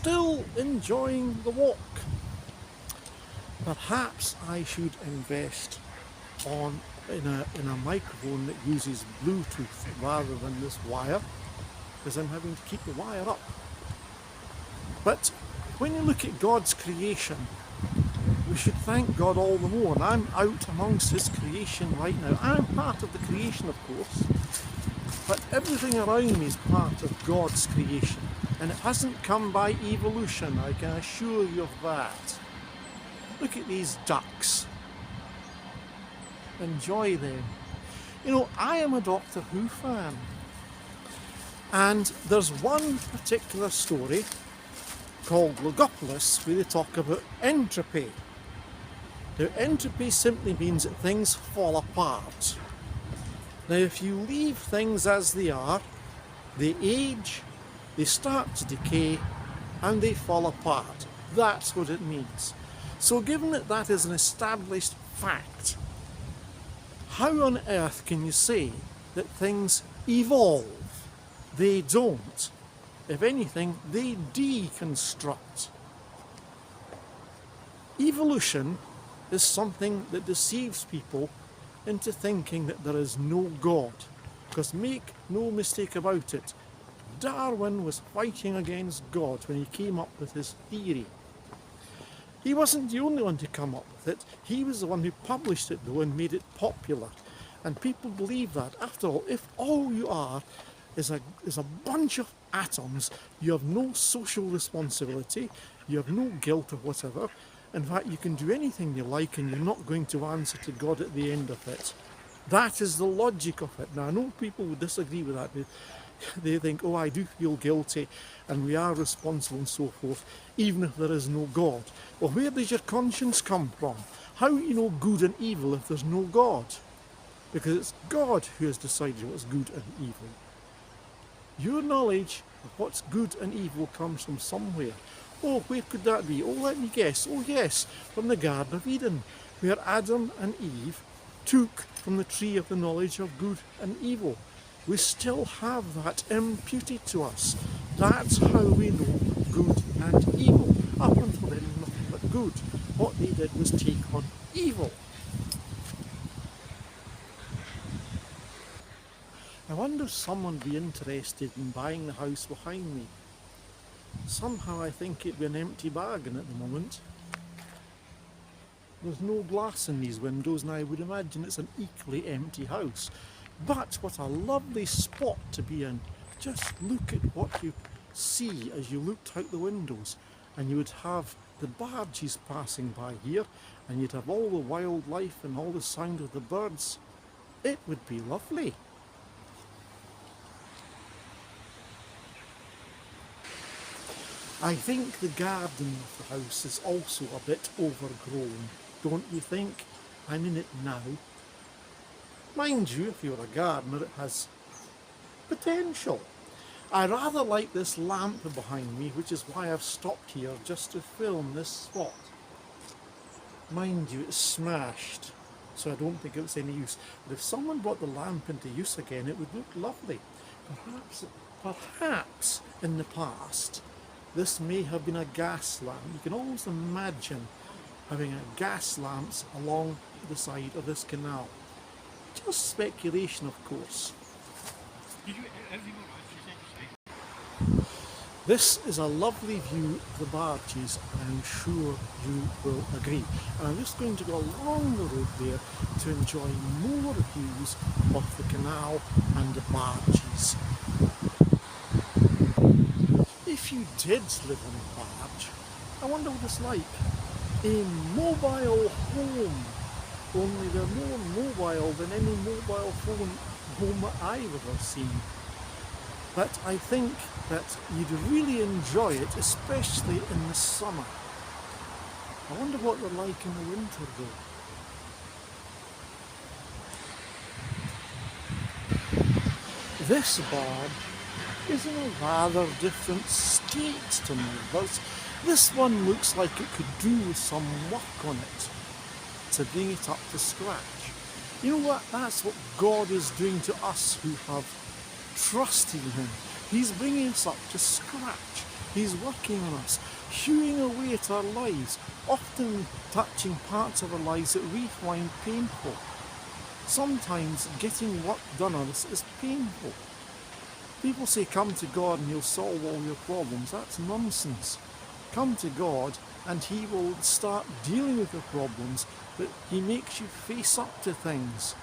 still enjoying the walk. Perhaps I should invest in a microphone that uses Bluetooth rather than this wire, because I'm having to keep the wire up. But when you look at God's creation, we should thank God all the more. And I'm out amongst His creation right now. I'm part of the creation, of course, but everything around me is part of God's creation. And it hasn't come by evolution, I can assure you of that. Look at these ducks. Enjoy them. You know, I am a Doctor Who fan. And there's one particular story called Logopolis where they talk about entropy. Now, entropy simply means that things fall apart. Now, if you leave things as they are, they age, they start to decay, and they fall apart. That's what it means. So given that that is an established fact, how on earth can you say that things evolve? They don't. If anything, they deconstruct. Evolution is something that deceives people into thinking that there is no God. Because make no mistake about it, Darwin was fighting against God when he came up with his theory. He wasn't the only one to come up with it. He was the one who published it though and made it popular. And people believe that. After all, if all you are is a bunch of atoms, you have no social responsibility, you have no guilt or whatever. In fact, you can do anything you like and you're not going to answer to God at the end of it. That is the logic of it. Now, I know people would disagree with that. They think, oh, I do feel guilty and we are responsible and so forth, even if there is no God. Well, where does your conscience come from? How do you know good and evil if there's no God? Because it's God who has decided what's good and evil. Your knowledge of what's good and evil comes from somewhere. Oh, where could that be? Oh, let me guess. Oh, yes, from the Garden of Eden, where Adam and Eve took from the tree of the knowledge of good and evil. We still have that imputed to us. That's how we know good and evil. Up until then, nothing but good. What they did was take on evil. I wonder if someone would be interested in buying the house behind me. Somehow I think it'd be an empty bargain at the moment. There's no glass in these windows and I would imagine it's an equally empty house. But what a lovely spot to be in. Just look at what you see as you looked out the windows, and you would have the barges passing by here, and you'd have all the wildlife and all the sound of the birds. It would be lovely. I think the garden of the house is also a bit overgrown, don't you think? I'm in it now. Mind you, if you're a gardener, it has potential. I rather like this lamp behind me, which is why I've stopped here just to film this spot. Mind you, it's smashed, so I don't think it's any use. But if someone brought the lamp into use again, it would look lovely. Perhaps in the past, this may have been a gas lamp. You can almost imagine having a gas lamps along the side of this canal. Just speculation, of course. This is a lovely view of the barges, I'm sure you will agree. And I'm just going to go along the road there to enjoy more views of the canal and the barges. If you did live on a barge, I wonder what it's like. A mobile home. Only they're more mobile than any mobile home I've ever seen. But I think that you'd really enjoy it, especially in the summer. I wonder what they're like in the winter though. This barge is in a rather different state to me. This one looks like it could do with some work on it to bring it up to scratch. You know what? That's what God is doing to us who have trusted in Him. He's bringing us up to scratch. He's working on us, hewing away at our lives, often touching parts of our lives that we find painful. Sometimes getting work done on us is painful. People say come to God and he'll solve all your problems. That's nonsense. Come to God and he will start dealing with your problems, but he makes you face up to things,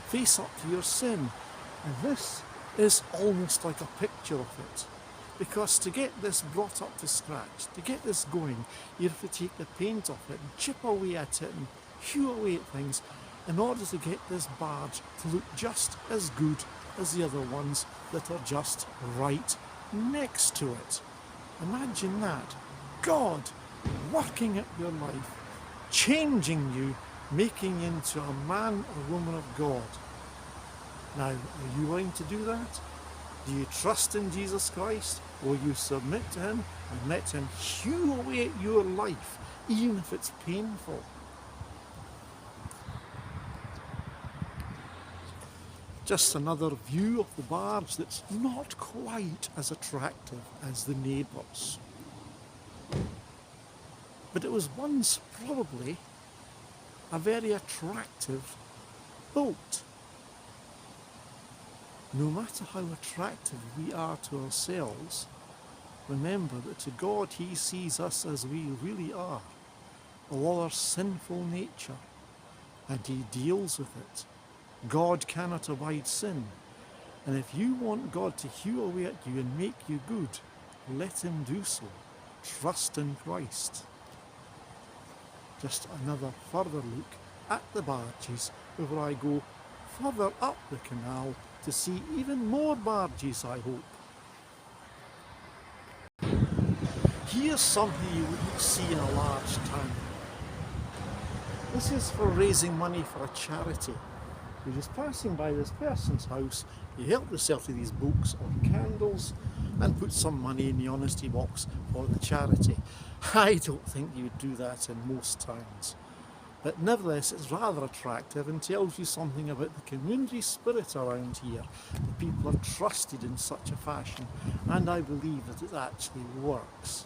face up to your sin. And this is almost like a picture of it. Because to get this brought up to scratch, to get this going, you have to take the paint off it and chip away at it and hew away at things in order to get this barge to look just as good as the other ones that are just right next to it. Imagine that. God working at your life, changing you, making you into a man or woman of God. Now, are you willing to do that? Do you trust in Jesus Christ? Will you submit to him and let him hew away at your life, even if it's painful? Just another view of the barge that's not quite as attractive as the neighbours. But it was once probably a very attractive boat. No matter how attractive we are to ourselves, remember that to God he sees us as we really are, all our sinful nature, and he deals with it. God cannot abide sin, and if you want God to hew away at you and make you good, let him do so. Trust in Christ. Just another further look at the barges before I go further up the canal to see even more barges, I hope. Here's something you wouldn't see in a large town. This is for raising money for a charity. You're just passing by this person's house, you help yourself to these books or candles and put some money in the honesty box for the charity. I don't think you would do that in most towns. But nevertheless, it's rather attractive and tells you something about the community spirit around here. The people are trusted in such a fashion, and I believe that it actually works.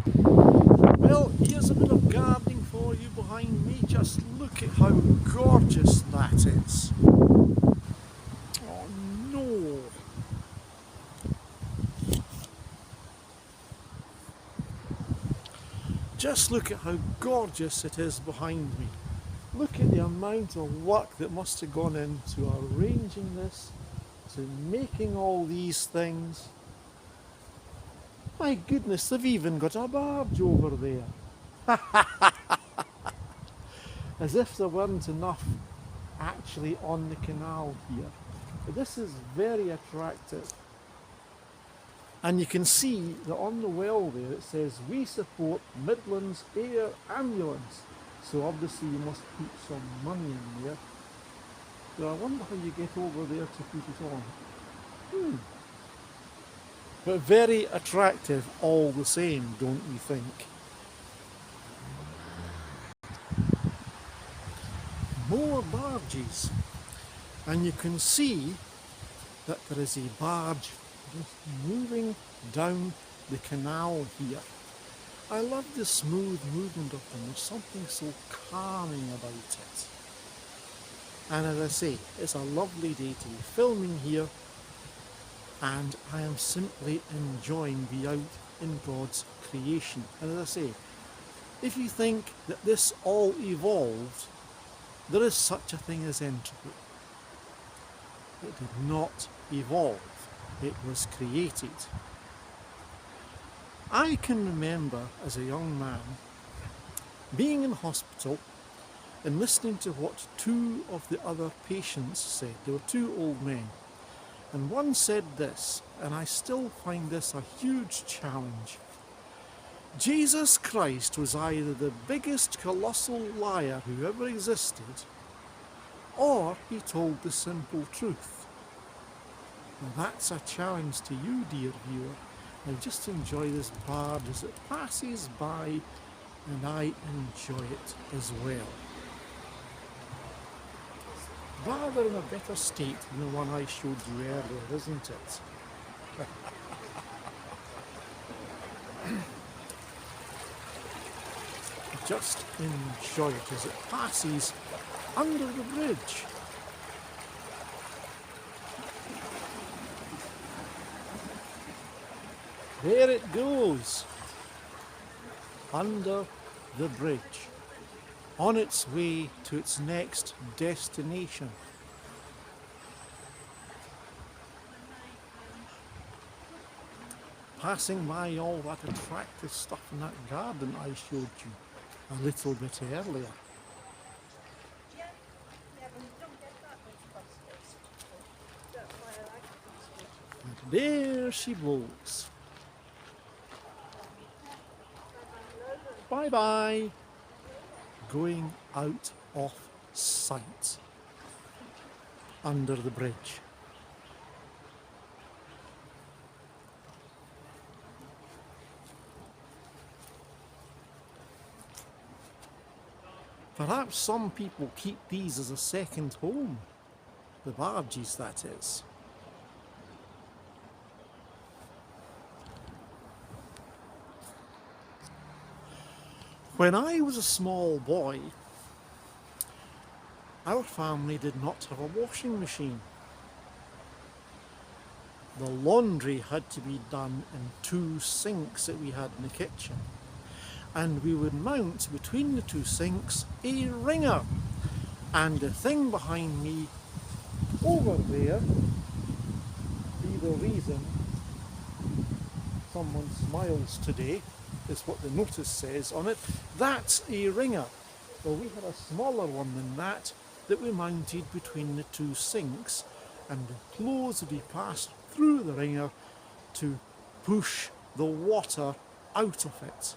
Well, here's a bit of gardening for you behind me. Just look at how gorgeous that is. Oh no! Just look at how gorgeous it is behind me. Look at the amount of work that must have gone into arranging this, to making all these things. My goodness, they've even got a barge over there. As if there weren't enough actually on the canal here. But this is very attractive. And you can see that on the well there it says, "We support Midlands Air Ambulance." So obviously you must put some money in there. So I wonder how you get over there to put it on. But very attractive all the same, don't you think? More barges. And you can see that there is a barge just moving down the canal here. I love the smooth movement of them. There's something so calming about it. And as I say, it's a lovely day to be filming here, and I am simply enjoying being out in God's creation. And as I say, if you think that this all evolved, there is such a thing as entropy. It did not evolve. It was created. I can remember as a young man being in hospital and listening to what two of the other patients said. There were two old men, and one said this, and I still find this a huge challenge. Jesus Christ was either the biggest colossal liar who ever existed, or he told the simple truth. Now that's a challenge to you, dear viewer. Now just enjoy this barge as it passes by, and I enjoy it as well. Rather in a better state than the one I showed you earlier, isn't it? Just enjoy it as it passes under the bridge. There it goes, under the bridge, on its way to its next destination. Passing by all that attractive stuff in that garden I showed you a little bit earlier. And there she blows. Bye bye. Going out of sight under the bridge. Perhaps some people keep these as a second home. The barges, that is. When I was a small boy, our family did not have a washing machine. The laundry had to be done in 2 sinks that we had in the kitchen. And we would mount between the 2 sinks a wringer. And the thing behind me over there, be the reason someone smiles today, is what the notice says on it. That's a wringer. Well, we had a smaller one than that we mounted between the 2 sinks, and the clothes would be passed through the wringer to push the water out of it.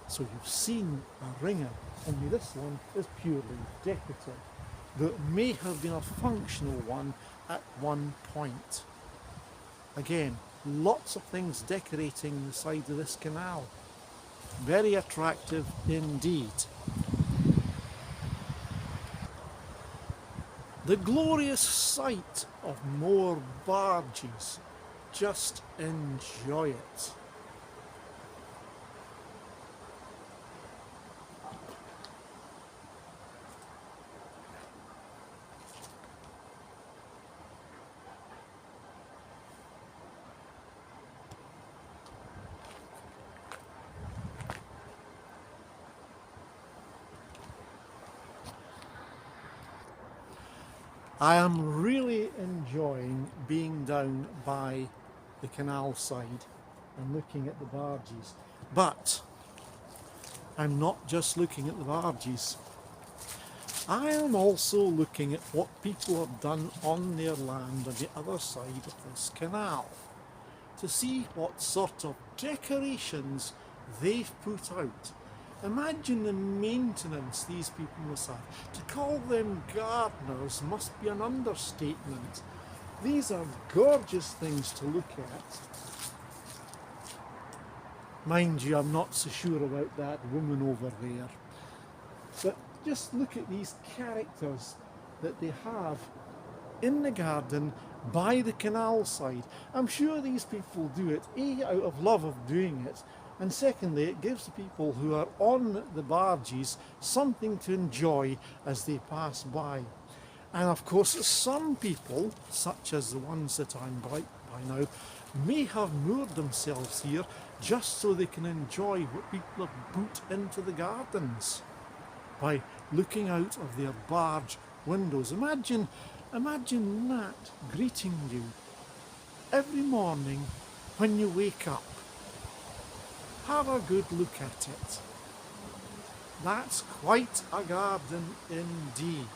So you've seen a wringer, only this one is purely decorative. There may have been a functional one at one point. Again, lots of things decorating the side of this canal. Very attractive indeed. The glorious sight of more barges. Just enjoy it. I am really enjoying being down by the canal side and looking at the barges. But I'm not just looking at the barges. I am also looking at what people have done on their land on the other side of this canal to see what sort of decorations they've put out. Imagine the maintenance these people must have. To call them gardeners must be an understatement. These are gorgeous things to look at. Mind you, I'm not so sure about that woman over there. But just look at these characters that they have in the garden by the canal side. I'm sure these people do it, A, out of love of doing it, and secondly, it gives the people who are on the barges something to enjoy as they pass by. And of course, some people, such as the ones that I'm by now, may have moored themselves here just so they can enjoy what people have put into the gardens by looking out of their barge windows. Imagine that greeting you every morning when you wake up. Have a good look at it. That's quite a garden indeed,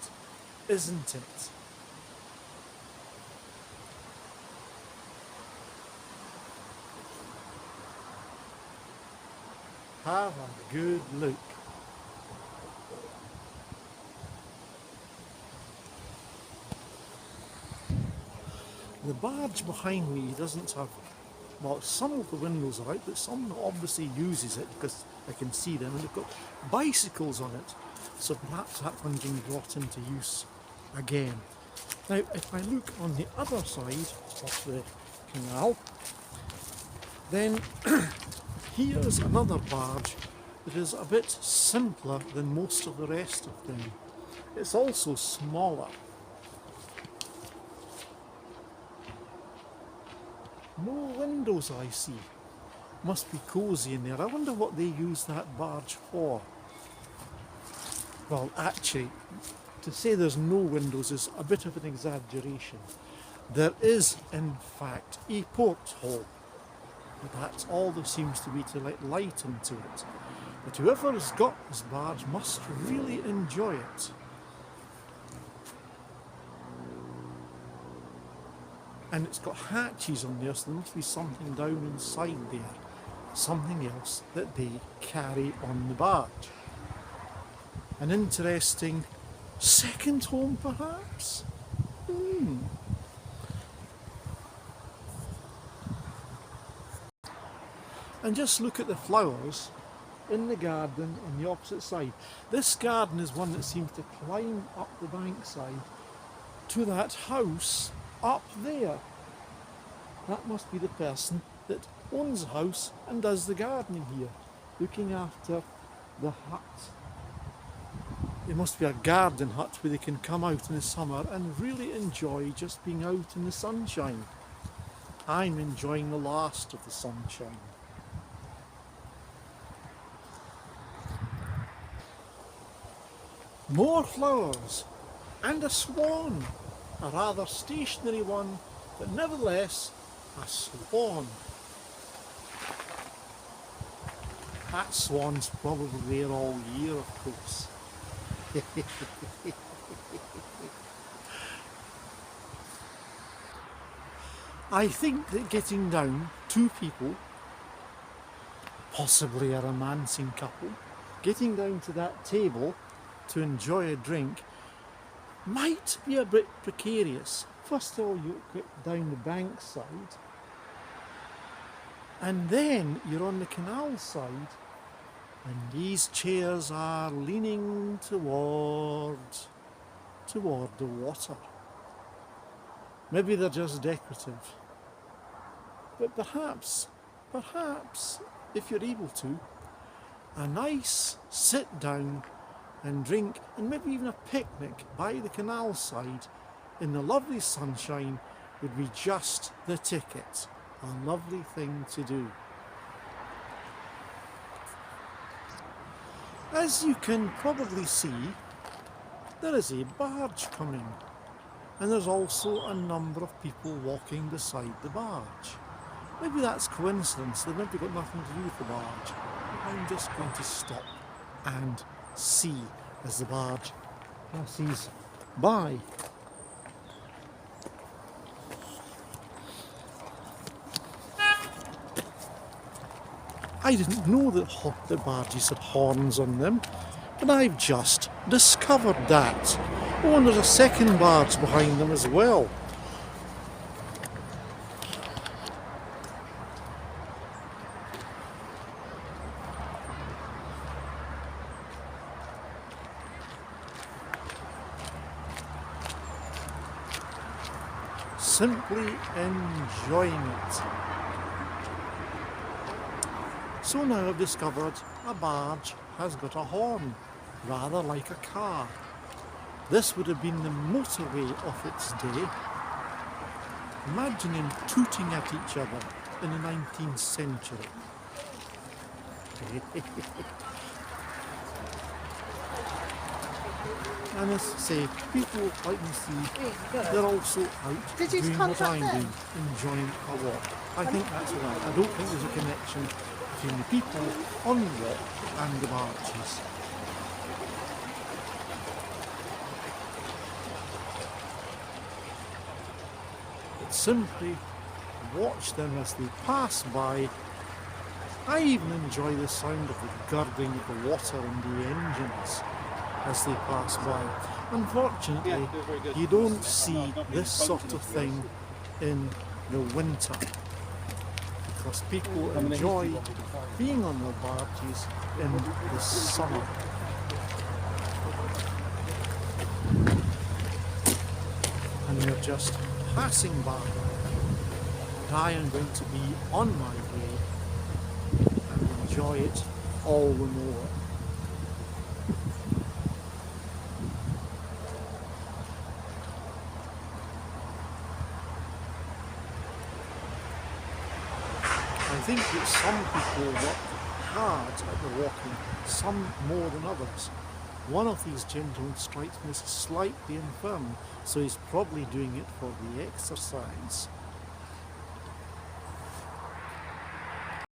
isn't it? Have a good look. The barge behind me doesn't have, well, some of the windows are out, but some obviously uses it because I can see them, and they've got bicycles on it, so perhaps that one's been brought into use again. Now, if I look on the other side of the canal, then here's another barge that is a bit simpler than most of the rest of them. It's also smaller. No windows, I see. Must be cosy in there. I wonder what they use that barge for. Well, actually, to say there's no windows is a bit of an exaggeration. There is, in fact, a porthole. But that's all there seems to be to let light into it. But whoever has got this barge must really enjoy it. And it's got hatches on there, so there must be something down inside there. Something else that they carry on the barge. An interesting second home, perhaps? And just look at the flowers in the garden on the opposite side. This garden is one that seems to climb up the bankside to that house up there. That must be the person that owns the house and does the gardening here, looking after the hut. It must be a garden hut where they can come out in the summer and really enjoy just being out in the sunshine. I'm enjoying the last of the sunshine. More flowers and a swan, a rather stationary one, but nevertheless a swan. That swan's probably there all year, of course. I think that getting down, two people, possibly a romancing couple, getting down to that table to enjoy a drink might be a bit precarious. First of all, you get down the bankside, and then you're on the canal side, and these chairs are leaning toward the water. Maybe they're just decorative, but perhaps, if you're able to, a nice sit down and drink, and maybe even a picnic by the canal side in the lovely sunshine would be just the ticket. A lovely thing to do. As you can probably see, there is a barge coming, and there's also a number of people walking beside the barge. Maybe that's coincidence, they've maybe got nothing to do with the barge. I'm just going to stop and see as the barge passes by. I didn't know that the barges had horns on them, but I've just discovered that. Oh, and there's a second barge behind them as well. Simply enjoying it. So now I've discovered a barge has got a horn, rather like a car. This would have been the motorway of its day. Imagine them tooting at each other in the 19th century. And as I say, people like me see, they're also out doing what I'm doing, enjoying a walk. I think that's right. I don't think there's a connection between the people on the walk and the barges. But simply watch them as they pass by. I even enjoy the sound of the gurgling of the water in the engines as they pass by. Unfortunately, you don't see this sort of thing in the winter, because people enjoy being on their barges in the summer. And they're just passing by. And I am going to be on my way and enjoy it all the more. I think that some people work hard at the walking, some more than others. One of these gentlemen strikes me as slightly infirm, so he's probably doing it for the exercise.